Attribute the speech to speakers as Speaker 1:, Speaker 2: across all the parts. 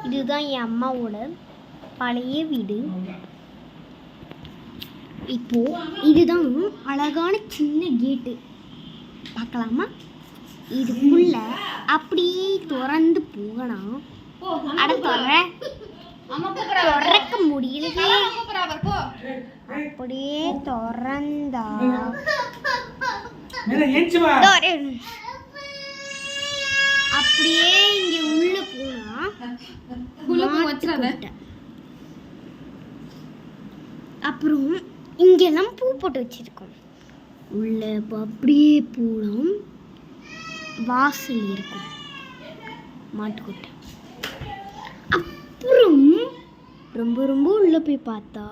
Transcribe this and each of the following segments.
Speaker 1: இதுதான் என் அம்மாவோட பழைய வீடு. இப்போ இதுதான் அழகான சின்ன கேட்டு. பார்க்கலாமா? இதுக்குள்ள அப்படியே திறந்து போகலாம். திறக்க முடியலையே. அப்படியே திறந்தா அப்படியே இங்க உள்ள போனா அப்புறம் இங்கெல்லாம் பூ போட்டு வச்சிருக்கோம். உள்ள அப்படியே போலாம். வாசல் இருக்கும், மாட்டுக்கொட்டை. அப்புறம் ரொம்ப ரொம்ப உள்ள போய் பார்த்தா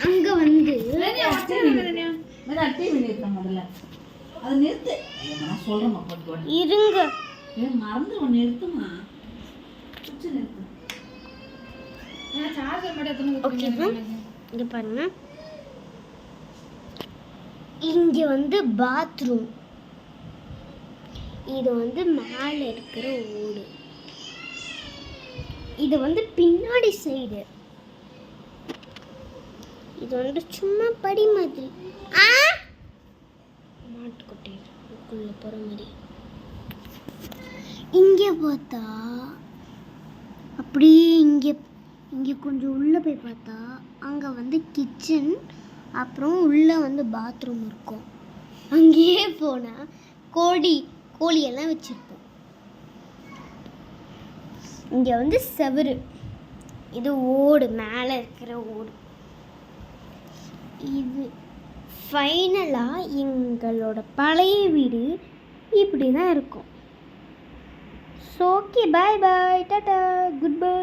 Speaker 1: அங்க வந்து இருங்க இங்க பாருங்க. இங்க வந்து பாத்ரூம். இது வந்து மேல இருக்கிற ஓடு. இது வந்து பின்னாடி சைடு. இது வந்து சும்மா படி மாதிரி. மாட்டுக்கொட்டைக்குள்ள போற மாதிரி. இங்க பார்த்தா அப்படியே இங்க கொஞ்சம் உள்ள போய் பார்த்தா அங்க வந்து கிச்சன், அப்புறம் உள்ள வந்து பாத்ரூம் இருக்கும். அங்கேயே போனா கோழியெல்லாம் வச்சிருப்போம். இங்க வந்து செவுரு. இது ஓடு, மேலே இருக்கிற ஓடு. இது ஃபைனலா எங்களோட பழைய வீடு இப்படி தான் இருக்கும். ஸோ ஓகே, பாய் பாய், டாடா, குட் பை.